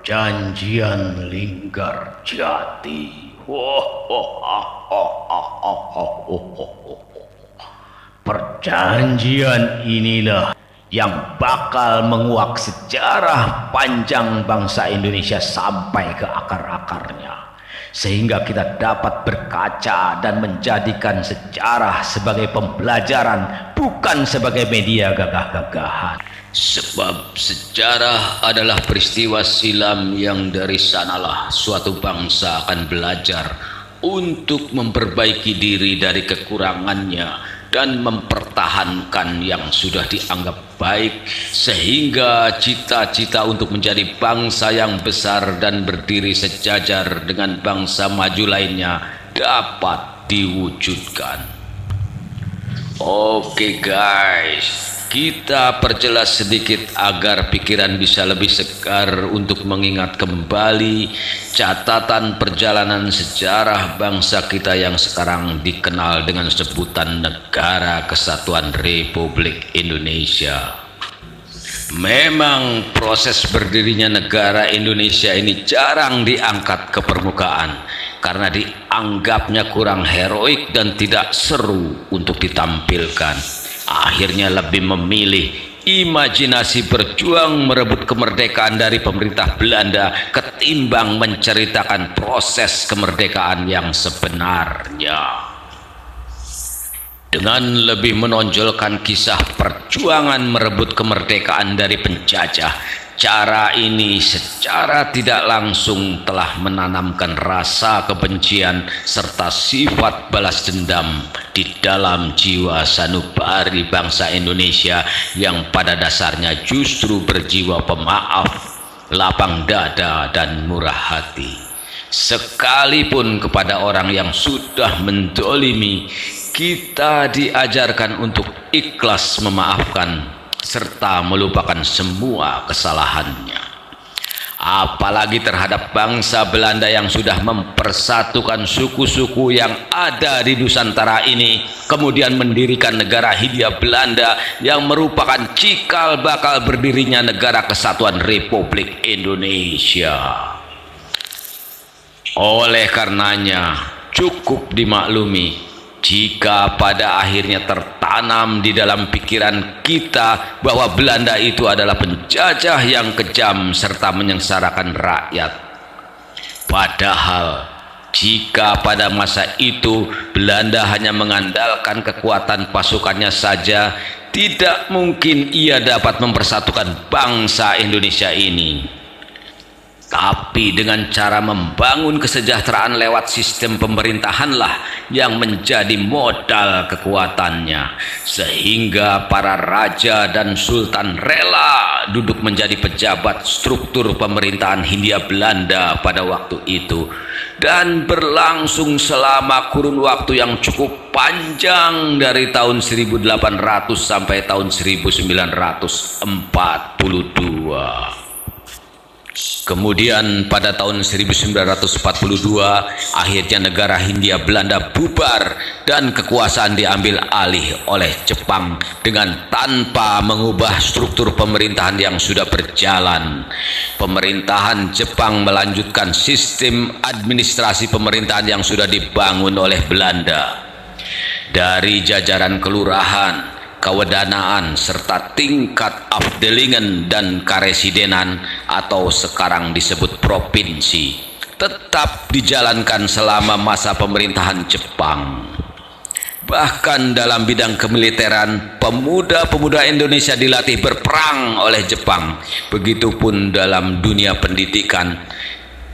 Perjanjian Linggar Jati. Perjanjian inilah yang bakal menguak sejarah panjang bangsa Indonesia sampai ke akar-akarnya, sehingga kita dapat berkaca dan menjadikan sejarah sebagai pembelajaran, bukan sebagai media gagah-gagahan. Sebab sejarah adalah peristiwa silam yang dari sanalah suatu bangsa akan belajar untuk memperbaiki diri dari kekurangannya dan mempertahankan yang sudah dianggap baik, sehingga cita-cita untuk menjadi bangsa yang besar dan berdiri sejajar dengan bangsa maju lainnya dapat diwujudkan. Oke guys, kita perjelas sedikit agar pikiran bisa lebih segar untuk mengingat kembali catatan perjalanan sejarah bangsa kita yang sekarang dikenal dengan sebutan Negara Kesatuan Republik Indonesia. Memang proses berdirinya negara Indonesia ini jarang diangkat ke permukaan karena dianggapnya kurang heroik dan tidak seru untuk ditampilkan. Akhirnya lebih memilih imajinasi berjuang merebut kemerdekaan dari pemerintah Belanda ketimbang menceritakan proses kemerdekaan yang sebenarnya. Dengan lebih menonjolkan kisah perjuangan merebut kemerdekaan dari penjajah, cara ini secara tidak langsung telah menanamkan rasa kebencian serta sifat balas dendam di dalam jiwa sanubari bangsa Indonesia yang pada dasarnya justru berjiwa pemaaf, lapang dada dan murah hati. Sekalipun kepada orang yang sudah mendolimi, kita diajarkan untuk ikhlas memaafkan serta melupakan semua kesalahannya. Apalagi terhadap bangsa Belanda yang sudah mempersatukan suku-suku yang ada di Nusantara ini, kemudian mendirikan negara Hindia Belanda yang merupakan cikal bakal berdirinya Negara Kesatuan Republik Indonesia. Oleh karenanya, cukup dimaklumi jika pada akhirnya tertanam di dalam pikiran kita bahwa Belanda itu adalah penjajah yang kejam serta menyengsarakan rakyat. Padahal jika pada masa itu Belanda hanya mengandalkan kekuatan pasukannya saja, tidak mungkin ia dapat mempersatukan bangsa Indonesia ini. Tapi dengan cara membangun kesejahteraan lewat sistem pemerintahanlah yang menjadi modal kekuatannya, sehingga para raja dan sultan rela duduk menjadi pejabat struktur pemerintahan Hindia Belanda pada waktu itu, dan berlangsung selama kurun waktu yang cukup panjang dari tahun 1800 sampai tahun 1942. Kemudian pada tahun 1942 akhirnya negara Hindia Belanda bubar dan kekuasaan diambil alih oleh Jepang dengan tanpa mengubah struktur pemerintahan yang sudah berjalan. Pemerintahan Jepang melanjutkan sistem administrasi pemerintahan yang sudah dibangun oleh Belanda. Dari jajaran kelurahan, kewedanaan serta tingkat afdelingen dan karesidenan atau sekarang disebut provinsi tetap dijalankan selama masa pemerintahan Jepang. Bahkan dalam bidang kemiliteran, pemuda-pemuda Indonesia dilatih berperang oleh Jepang. Begitupun dalam dunia pendidikan,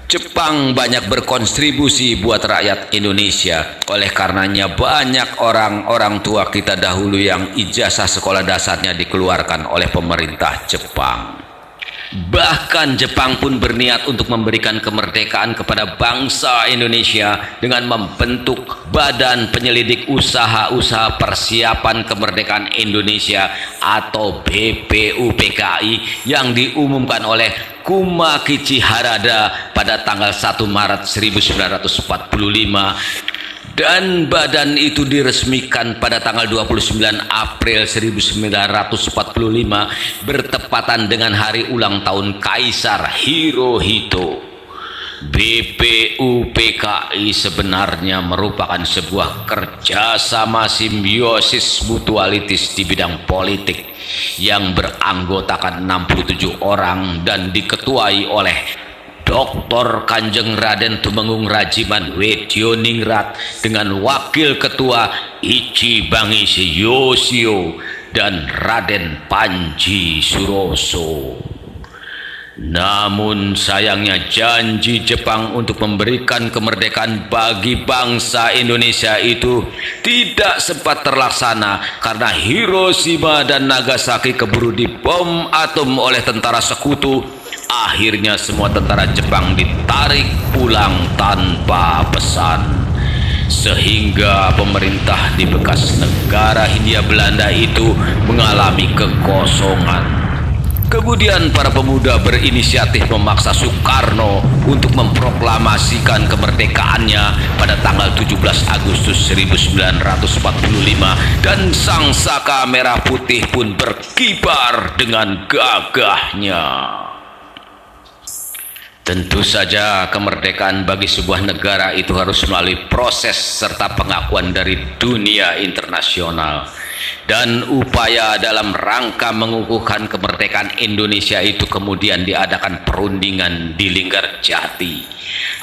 Jepang banyak berkontribusi buat rakyat Indonesia. Oleh karenanya banyak orang tua kita dahulu yang ijazah sekolah dasarnya dikeluarkan oleh pemerintah Jepang. Bahkan Jepang pun berniat untuk memberikan kemerdekaan kepada bangsa Indonesia dengan membentuk Badan Penyelidik Usaha-Usaha Persiapan Kemerdekaan Indonesia atau BPUPKI yang diumumkan oleh Kumakichi Harada pada tanggal 1 Maret 1945 dan badan itu diresmikan pada tanggal 29 April 1945 bertepatan dengan hari ulang tahun Kaisar Hirohito. BPUPKI sebenarnya merupakan sebuah kerjasama simbiosis mutualitis di bidang politik yang beranggotakan 67 orang dan diketuai oleh Dr. Kanjeng Raden Tumenggung Rajiman Wedioningrat dengan Wakil Ketua Ichi Bangisi Yoshio dan Raden Panji Suroso. Namun sayangnya janji Jepang untuk memberikan kemerdekaan bagi bangsa Indonesia itu tidak sempat terlaksana karena Hiroshima dan Nagasaki keburu dibom atom oleh tentara sekutu. Akhirnya semua tentara Jepang ditarik pulang tanpa pesan, sehingga pemerintah di bekas negara Hindia Belanda itu mengalami kekosongan. Kemudian para pemuda berinisiatif memaksa Soekarno untuk memproklamasikan kemerdekaannya pada tanggal 17 Agustus 1945 dan sang saka merah putih pun berkibar dengan gagahnya. Tentu saja kemerdekaan bagi sebuah negara itu harus melalui proses serta pengakuan dari dunia internasional. Dan upaya dalam rangka mengukuhkan kemerdekaan Indonesia itu kemudian diadakan perundingan di Linggarjati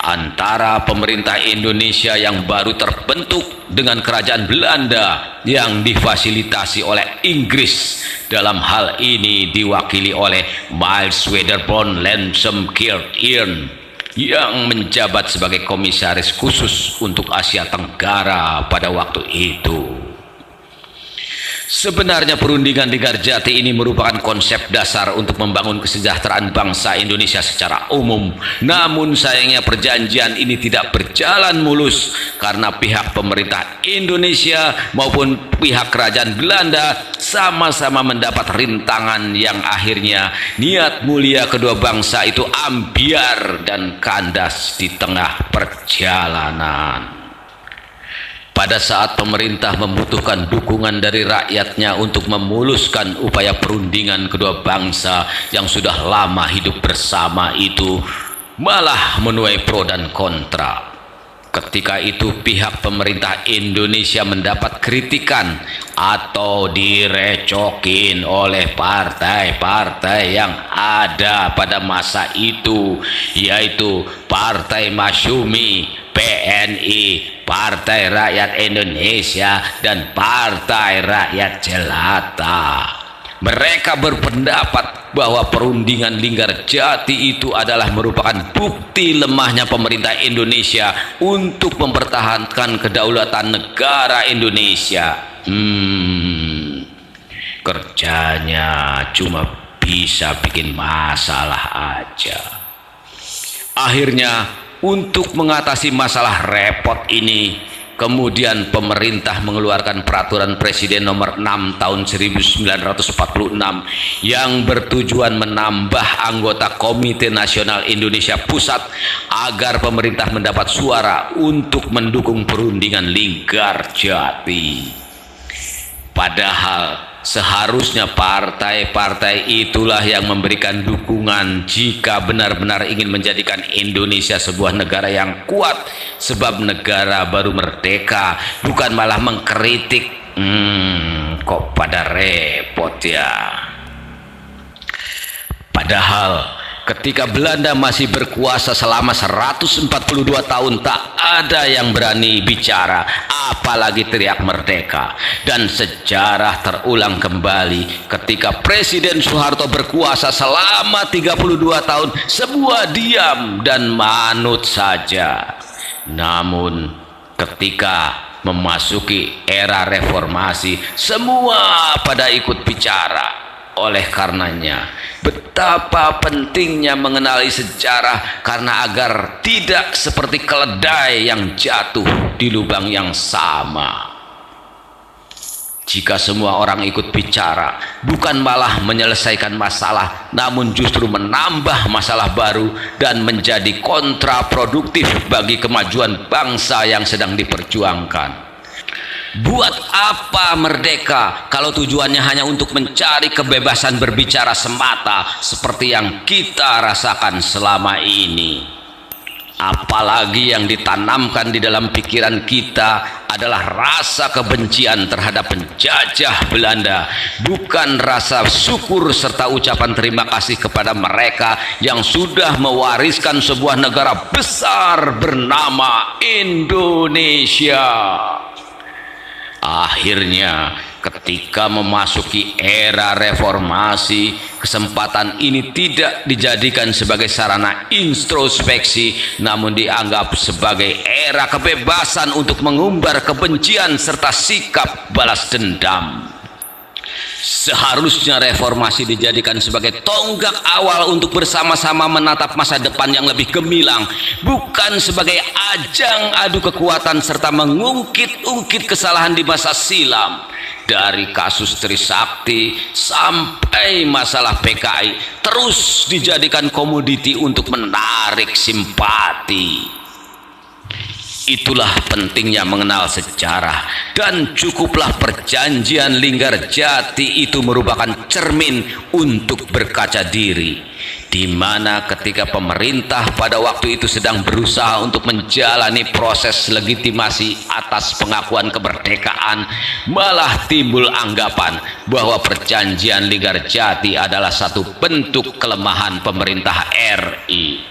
antara pemerintah Indonesia yang baru terbentuk dengan kerajaan Belanda yang difasilitasi oleh Inggris. Dalam hal ini diwakili oleh Miles Wedderburn Lemsem-Kirtien yang menjabat sebagai komisaris khusus untuk Asia Tenggara pada waktu itu. Sebenarnya perundingan Linggarjati ini merupakan konsep dasar untuk membangun kesejahteraan bangsa Indonesia secara umum. Namun sayangnya perjanjian ini tidak berjalan mulus karena pihak pemerintah Indonesia maupun pihak kerajaan Belanda sama-sama mendapat rintangan yang akhirnya niat mulia kedua bangsa itu ambiar dan kandas di tengah perjalanan. Pada saat pemerintah membutuhkan dukungan dari rakyatnya untuk memuluskan upaya perundingan kedua bangsa yang sudah lama hidup bersama itu, malah menuai pro dan kontra. Ketika itu pihak pemerintah Indonesia mendapat kritikan atau direcokin oleh partai-partai yang ada pada masa itu, yaitu Partai Masyumi, PNI, Partai Rakyat Indonesia, dan Partai Rakyat Jelata. Mereka berpendapat bahwa perundingan Linggarjati itu adalah merupakan bukti lemahnya pemerintah Indonesia untuk mempertahankan kedaulatan negara Indonesia. Kerjanya cuma bisa bikin masalah aja. Akhirnya untuk mengatasi masalah repot ini, kemudian pemerintah mengeluarkan peraturan Presiden nomor 6 tahun 1946 yang bertujuan menambah anggota Komite Nasional Indonesia Pusat agar pemerintah mendapat suara untuk mendukung perundingan Linggarjati. Padahal seharusnya partai-partai itulah yang memberikan dukungan jika benar-benar ingin menjadikan Indonesia sebuah negara yang kuat, sebab negara baru merdeka, bukan malah mengkritik. Kok pada repot ya. Padahal ketika Belanda masih berkuasa selama 142 tahun, tak ada yang berani bicara, apalagi teriak merdeka. Dan sejarah terulang kembali ketika Presiden Soeharto berkuasa selama 32 tahun, semua diam dan manut saja. Namun ketika memasuki era reformasi, semua pada ikut bicara. Oleh karenanya, betapa pentingnya mengenali sejarah karena agar tidak seperti keledai yang jatuh di lubang yang sama. Jika semua orang ikut bicara, bukan malah menyelesaikan masalah, namun justru menambah masalah baru dan menjadi kontraproduktif bagi kemajuan bangsa yang sedang diperjuangkan. Buat apa merdeka kalau tujuannya hanya untuk mencari kebebasan berbicara semata seperti yang kita rasakan selama ini? Apalagi yang ditanamkan di dalam pikiran kita adalah rasa kebencian terhadap penjajah Belanda, bukan rasa syukur serta ucapan terima kasih kepada mereka yang sudah mewariskan sebuah negara besar bernama Indonesia. Akhirnya, ketika memasuki era reformasi, kesempatan ini tidak dijadikan sebagai sarana introspeksi, namun dianggap sebagai era kebebasan untuk mengumbar kebencian serta sikap balas dendam. Seharusnya reformasi dijadikan sebagai tonggak awal untuk bersama-sama menatap masa depan yang lebih gemilang, bukan sebagai ajang adu kekuatan serta mengungkit-ungkit kesalahan di masa silam. Dari kasus Trisakti sampai masalah PKI terus dijadikan komoditi untuk menarik simpati. Itulah pentingnya mengenal sejarah, dan cukuplah perjanjian Linggarjati itu merupakan cermin untuk berkaca diri, di mana ketika pemerintah pada waktu itu sedang berusaha untuk menjalani proses legitimasi atas pengakuan kemerdekaan, malah timbul anggapan bahwa perjanjian Linggarjati adalah satu bentuk kelemahan pemerintah RI.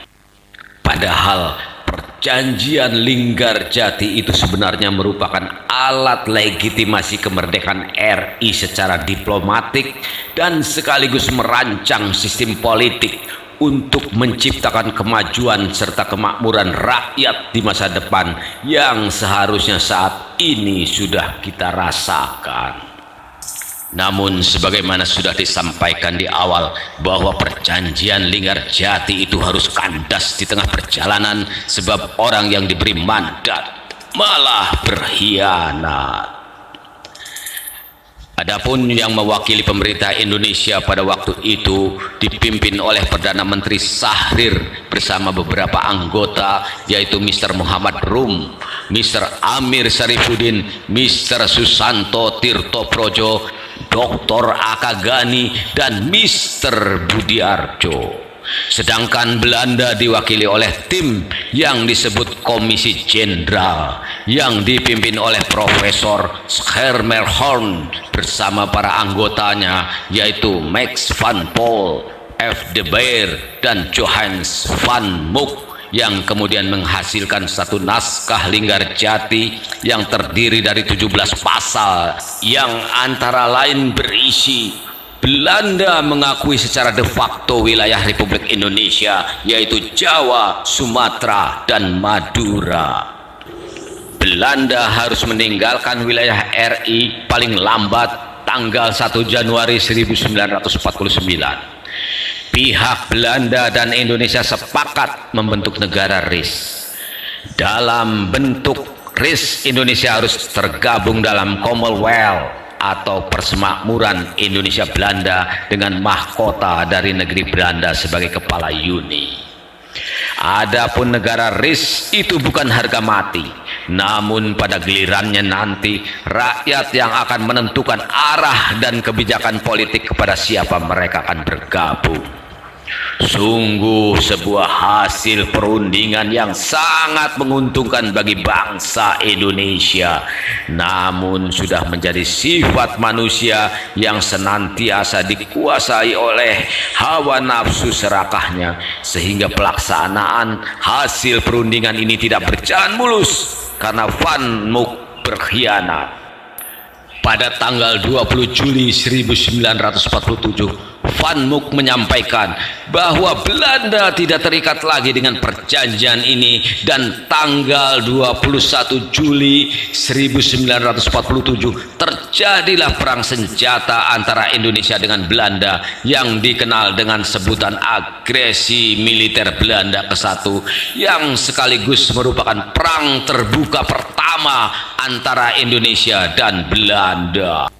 Padahal perjanjian Linggarjati itu sebenarnya merupakan alat legitimasi kemerdekaan RI secara diplomatik dan sekaligus merancang sistem politik untuk menciptakan kemajuan serta kemakmuran rakyat di masa depan yang seharusnya saat ini sudah kita rasakan. Namun sebagaimana sudah disampaikan di awal bahwa perjanjian Linggarjati itu harus kandas di tengah perjalanan sebab orang yang diberi mandat malah berkhianat. Adapun yang mewakili pemerintah Indonesia pada waktu itu dipimpin oleh Perdana Menteri Syahrir bersama beberapa anggota, yaitu Mr. Muhammad Rum, Mr. Amir Sarifuddin, Mr. Susanto Tirto Projo, Dr. Akagani, dan Mr. Budiarjo. Sedangkan Belanda diwakili oleh tim yang disebut Komisi Jenderal yang dipimpin oleh Profesor Schermerhorn bersama para anggotanya, yaitu Max van Paul, F. de Beer, dan Johannes van Mook, yang kemudian menghasilkan satu naskah Linggarjati yang terdiri dari 17 pasal yang antara lain berisi: Belanda mengakui secara de facto wilayah Republik Indonesia, yaitu Jawa, Sumatera, dan Madura. Belanda harus meninggalkan wilayah RI paling lambat tanggal 1 Januari 1949. Pihak Belanda dan Indonesia sepakat membentuk negara RIS. Dalam bentuk RIS, Indonesia harus tergabung dalam Commonwealth atau Persemakmuran Indonesia Belanda dengan mahkota dari negeri Belanda sebagai kepala Uni. Adapun negara RIS itu bukan harga mati, namun pada gilirannya nanti rakyat yang akan menentukan arah dan kebijakan politik kepada siapa mereka akan bergabung. Sungguh sebuah hasil perundingan yang sangat menguntungkan bagi bangsa Indonesia, namun sudah menjadi sifat manusia yang senantiasa dikuasai oleh hawa nafsu serakahnya, sehingga pelaksanaan hasil perundingan ini tidak berjalan mulus karena Van Mook berkhianat. Pada tanggal 20 Juli 1947, Van Mook menyampaikan bahwa Belanda tidak terikat lagi dengan perjanjian ini, dan tanggal 21 Juli 1947 terjadilah perang senjata antara Indonesia dengan Belanda yang dikenal dengan sebutan agresi militer Belanda ke-1, yang sekaligus merupakan perang terbuka pertama antara Indonesia dan Belanda.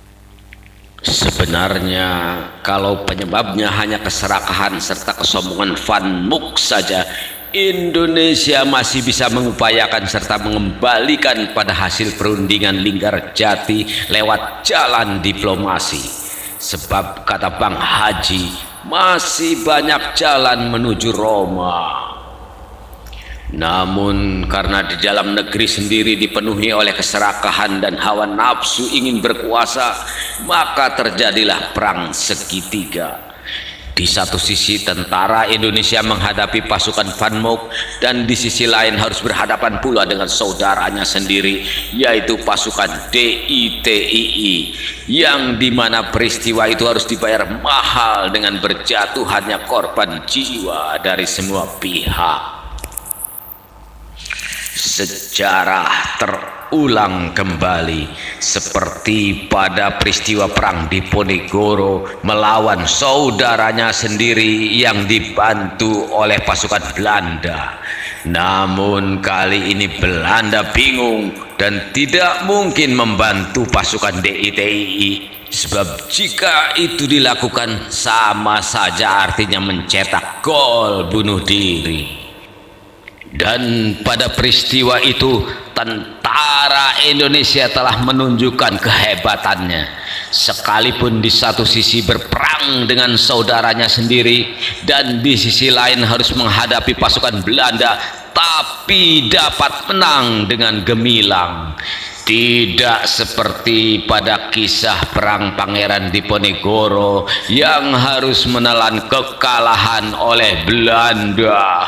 Sebenarnya kalau penyebabnya hanya keserakahan serta kesombongan Van Mook saja, Indonesia masih bisa mengupayakan serta mengembalikan pada hasil perundingan Linggarjati lewat jalan diplomasi. Sebab kata Bang Haji, masih banyak jalan menuju Roma. Namun karena di dalam negeri sendiri dipenuhi oleh keserakahan dan hawa nafsu ingin berkuasa, maka terjadilah perang segitiga. Di satu sisi tentara Indonesia menghadapi pasukan Van Mook, dan di sisi lain harus berhadapan pula dengan saudaranya sendiri, yaitu pasukan DITII, yang dimana peristiwa itu harus dibayar mahal dengan berjatuhannya korban jiwa dari semua pihak. Sejarah terulang kembali seperti pada peristiwa perang Diponegoro melawan saudaranya sendiri yang dibantu oleh pasukan Belanda. Namun kali ini Belanda bingung dan tidak mungkin membantu pasukan DITII, sebab jika itu dilakukan sama saja artinya mencetak gol bunuh diri. Dan pada peristiwa itu tentara Indonesia telah menunjukkan kehebatannya. Sekalipun di satu sisi berperang dengan saudaranya sendiri, dan di sisi lain harus menghadapi pasukan Belanda, tapi dapat menang dengan gemilang. Tidak seperti pada kisah perang Pangeran Diponegoro yang harus menelan kekalahan oleh Belanda.